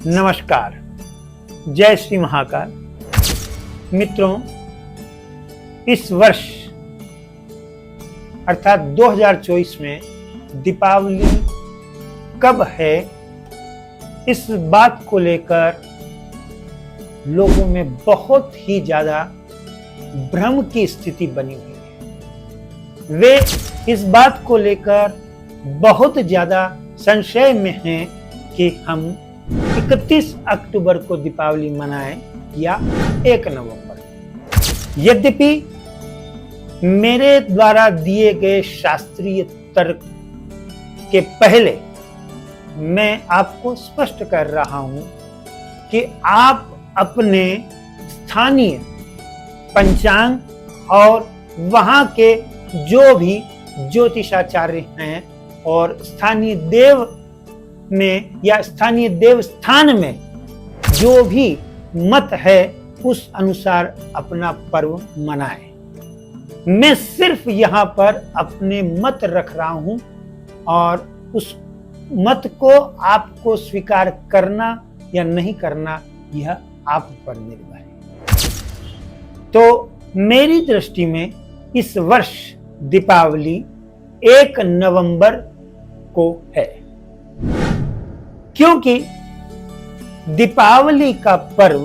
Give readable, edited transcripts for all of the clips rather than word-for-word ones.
नमस्कार, जय श्री महाकाल। मित्रों, इस वर्ष अर्थात 2024 में दीपावली कब है, इस बात को लेकर लोगों में बहुत ही ज्यादा भ्रम की स्थिति बनी हुई है। वे इस बात को लेकर बहुत ज्यादा संशय में हैं कि हम 31 अक्टूबर को दीपावली मनाएं या 1 नवंबर। यद्यपि मेरे द्वारा दिए गए शास्त्रीय तर्क के पहले मैं आपको स्पष्ट कर रहा हूं कि आप अपने स्थानीय पंचांग और वहां के जो भी ज्योतिषाचार्य हैं और स्थानीय देव में या स्थानीय देव स्थान में जो भी मत है उस अनुसार अपना पर्व मनाएं। मैं सिर्फ यहाँ पर अपने मत रख रहा हूं और उस मत को आपको स्वीकार करना या नहीं करना यह आप पर निर्भर है। तो मेरी दृष्टि में इस वर्ष दीपावली 1 नवंबर को है, क्योंकि दीपावली का पर्व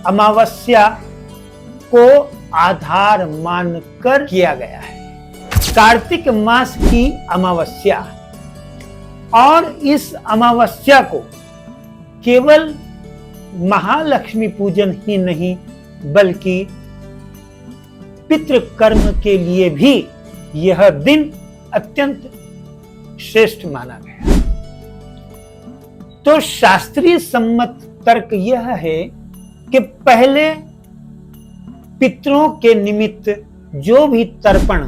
अमावस्या को आधार मानकर किया गया है। कार्तिक मास की अमावस्या, और इस अमावस्या को केवल महालक्ष्मी पूजन ही नहीं बल्कि पितृकर्म के लिए भी यह दिन अत्यंत श्रेष्ठ माना गया। तो शास्त्रीय सम्मत तर्क यह है कि पहले पितरों के निमित्त जो भी तर्पण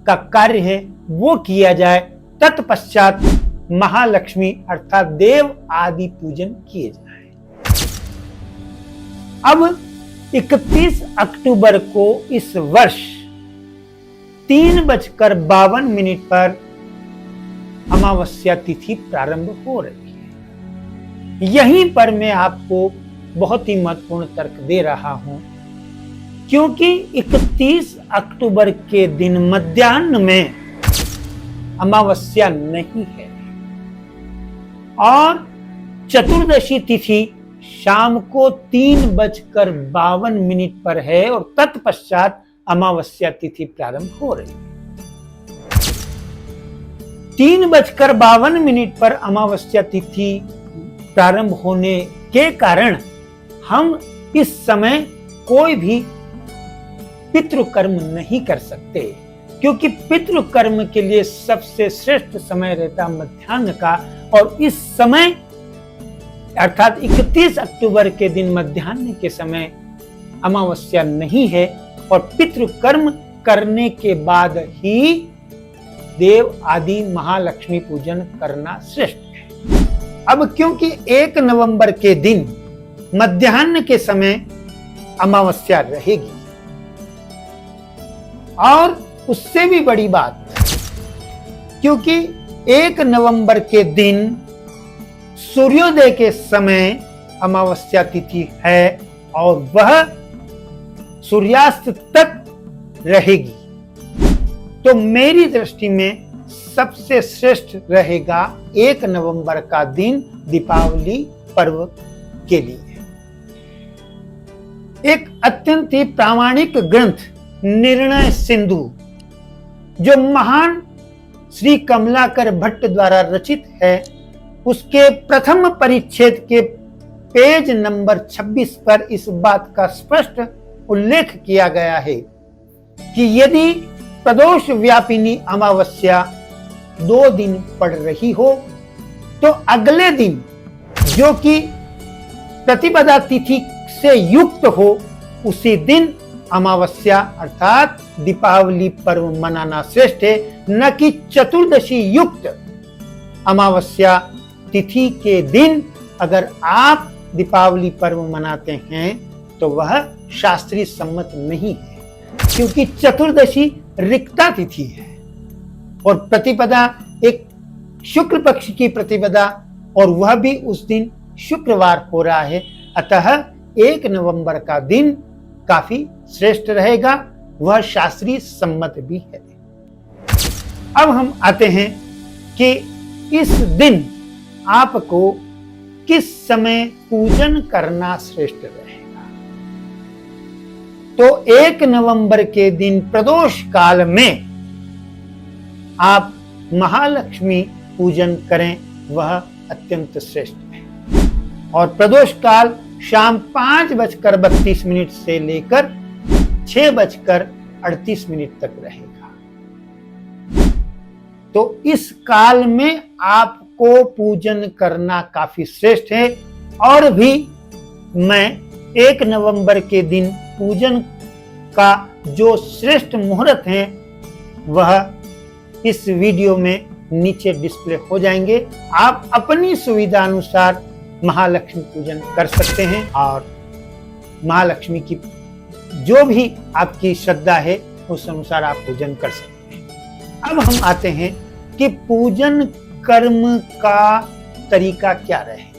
का कार्य है वो किया जाए, तत्पश्चात महालक्ष्मी अर्थात देव आदि पूजन किए जाए। अब 31 अक्टूबर को इस वर्ष 3:52 पर अमावस्या तिथि प्रारंभ हो रही है। यहीं पर मैं आपको बहुत ही महत्वपूर्ण तर्क दे रहा हूं, क्योंकि 31 अक्टूबर के दिन मध्याह्न में अमावस्या नहीं है और चतुर्दशी तिथि शाम को 3:52 पर है और तत्पश्चात अमावस्या तिथि प्रारंभ हो रही है। 3:52 पर अमावस्या तिथि प्रारंभ होने के कारण हम इस समय कोई भी पितृकर्म नहीं कर सकते, क्योंकि पितृकर्म के लिए सबसे श्रेष्ठ समय रहता मध्याह्न का, और इस समय अर्थात 31 अक्टूबर के दिन मध्याह्न के समय अमावस्या नहीं है और पितृकर्म करने के बाद ही देव आदि महालक्ष्मी पूजन करना श्रेष्ठ है। अब क्योंकि 1 नवंबर के दिन मध्याह्न के समय अमावस्या रहेगी, और उससे भी बड़ी बात, क्योंकि 1 नवंबर के दिन सूर्योदय के समय अमावस्या तिथि है और वह सूर्यास्त तक रहेगी, तो मेरी दृष्टि में सबसे श्रेष्ठ रहेगा 1 नवंबर का दिन दीपावली पर्व के लिए। एक अत्यंत ही प्रामाणिक ग्रंथ निर्णय सिंधु, जो महान श्री कमलाकर भट्ट द्वारा रचित है, उसके प्रथम परिच्छेद के पेज नंबर 26 पर इस बात का स्पष्ट उल्लेख किया गया है कि यदि प्रदोष व्यापिनी अमावस्या 2 दिन पड़ रही हो तो अगले दिन, जो कि प्रतिपदा तिथि से युक्त हो, उसी दिन अमावस्या अर्थात दीपावली पर्व मनाना श्रेष्ठ है, न कि चतुर्दशी युक्त अमावस्या तिथि के दिन अगर आप दीपावली पर्व मनाते हैं तो वह शास्त्रीय सम्मत नहीं है, क्योंकि चतुर्दशी रिक्ता तिथि है और प्रतिपदा एक शुक्ल पक्ष की प्रतिपदा, और वह भी उस दिन शुक्रवार हो रहा है, अतः 1 नवंबर का दिन काफी श्रेष्ठ रहेगा, वह शास्त्रीय सम्मत भी है। अब हम आते हैं कि इस दिन आपको किस समय पूजन करना श्रेष्ठ रहेगा। तो 1 नवंबर के दिन प्रदोष काल में आप महालक्ष्मी पूजन करें, वह अत्यंत श्रेष्ठ है। और प्रदोष काल शाम 5:32 से लेकर 6:38 तक रहेगा। तो इस काल में आपको पूजन करना काफी श्रेष्ठ है। और भी मैं 1 नवंबर के दिन पूजन का जो श्रेष्ठ मुहूर्त है वह इस वीडियो में नीचे डिस्प्ले हो जाएंगे। आप अपनी सुविधा अनुसार महालक्ष्मी पूजन कर सकते हैं और महालक्ष्मी की जो भी आपकी श्रद्धा है उस अनुसार आप पूजन कर सकते हैं। अब हम आते हैं कि पूजन कर्म का तरीका क्या रहेगा।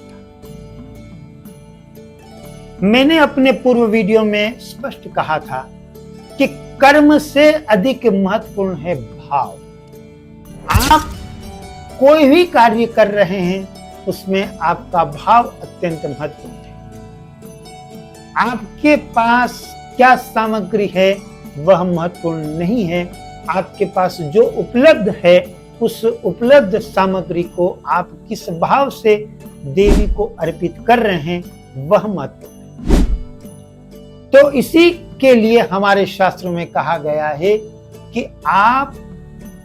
मैंने अपने पूर्व वीडियो में स्पष्ट कहा था कि कर्म से अधिक महत्वपूर्ण है भाव। आप कोई भी कार्य कर रहे हैं उसमें आपका भाव अत्यंत महत्वपूर्ण है। आपके पास क्या सामग्री है वह महत्वपूर्ण नहीं है, आपके पास जो उपलब्ध है उस उपलब्ध सामग्री को आप किस भाव से देवी को अर्पित कर रहे हैं वह महत्वपूर्ण है। तो इसी के लिए हमारे शास्त्रों में कहा गया है कि आप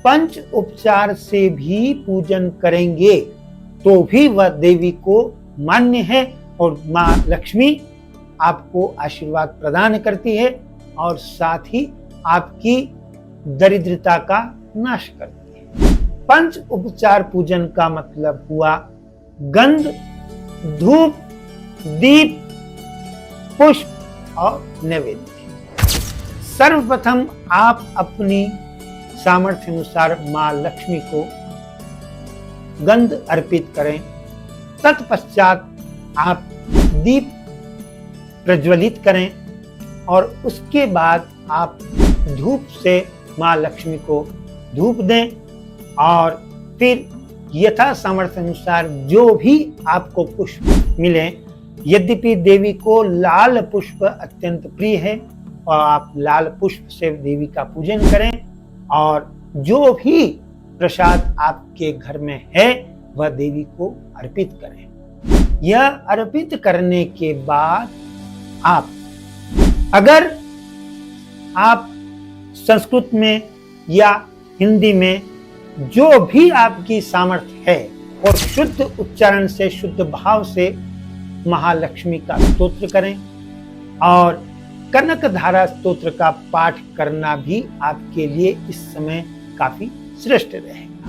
पंच उपचार से भी पूजन करेंगे तो भी वह देवी को मान्य है और मां लक्ष्मी आपको आशीर्वाद प्रदान करती है और साथ ही आपकी दरिद्रता का नाश करती है। पंच उपचार पूजन का मतलब हुआ गंध, धूप, दीप, पुष्प और नैवेद्य। सर्वप्रथम आप अपनी सामर्थ्य अनुसार मां लक्ष्मी को गंध अर्पित करें। तत्पश्चात आप दीप प्रज्वलित करें और उसके बाद आप धूप से मां लक्ष्मी को धूप दें और फिर यथा सामर्थ्य अनुसार जो भी आपको पुष्प मिले। यद्यपि देवी को लाल पुष्प अत्यंत प्रिय है और आप लाल पुष्प से देवी का पूजन करें और जो भी प्रसाद आपके घर में है वह देवी को अर्पित करें। यह अर्पित करने के बाद अगर आप संस्कृत में या हिंदी में जो भी आपकी सामर्थ्य है और शुद्ध उच्चारण से शुद्ध भाव से महालक्ष्मी का स्तोत्र करें और कनक धारा स्तोत्र का पाठ करना भी आपके लिए इस समय काफी श्रेष्ठ रहेगा।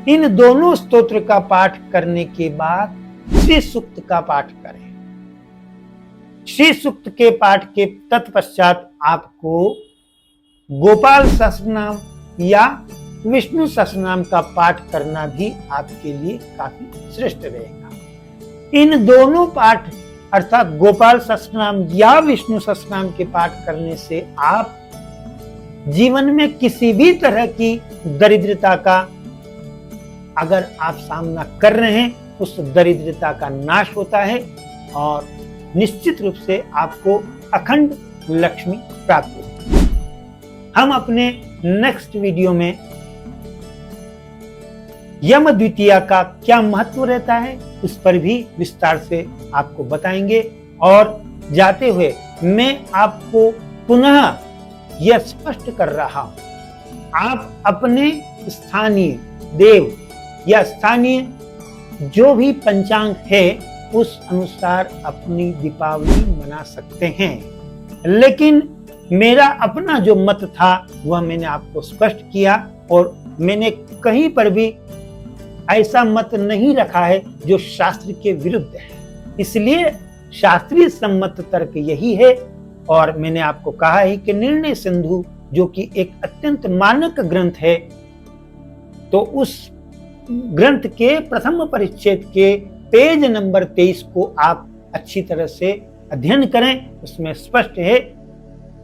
इन दोनों स्तोत्र का पाठ करने के बाद श्री सूक्त का पाठ करें। श्री सूक्त के पाठ के तत्पश्चात आपको गोपाल सहस्रनाम या विष्णु सहस्रनाम का पाठ करना भी आपके लिए काफी श्रेष्ठ रहेगा। इन दोनों पाठ अर्थात गोपाल सहस्रनाम या विष्णु सहस्रनाम के पाठ करने से आप जीवन में किसी भी तरह की दरिद्रता का अगर आप सामना कर रहे हैं उस दरिद्रता का नाश होता है और निश्चित रूप से आपको अखंड लक्ष्मी प्राप्त होती है। हम अपने नेक्स्ट वीडियो में यम द्वितीया का क्या महत्व रहता है उस पर भी विस्तार से आपको बताएंगे। और जाते हुए मैं आपको पुनः यह स्पष्ट कर रहा हूं, आप अपने स्थानीय देव या स्थानीय जो भी पंचांग है उस अनुसार अपनी दीपावली मना सकते हैं। लेकिन मेरा अपना जो मत था वह मैंने आपको स्पष्ट किया और मैंने कहीं पर भी ऐसा मत नहीं रखा है जो शास्त्र के विरुद्ध है। इसलिए शास्त्रीय सम्मत तर्क यही है और मैंने आपको कहा है कि निर्णय सिंधु जो कि एक अत्यंत मानक ग्रंथ है, तो उस ग्रंथ के प्रथम परिच्छेद के पेज नंबर 23 को आप अच्छी तरह से अध्ययन करें। उसमें स्पष्ट है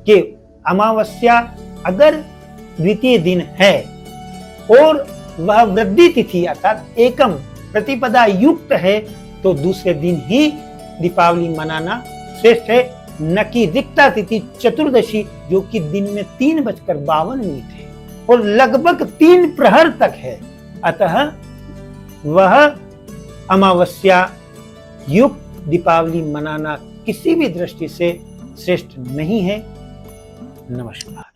कि अमावस्या अगर द्वितीय दिन है और वह वृद्धि तिथि अर्थात एकम प्रतिपदा युक्त है तो दूसरे दिन ही दीपावली मनाना श्रेष्ठ है, न कि रिक्ता तिथि चतुर्दशी जो कि दिन में 3:52 है और लगभग 3 प्रहर तक है। अतः वह अमावस्या युक्त दीपावली मनाना किसी भी दृष्टि से श्रेष्ठ नहीं है। नमस्कार।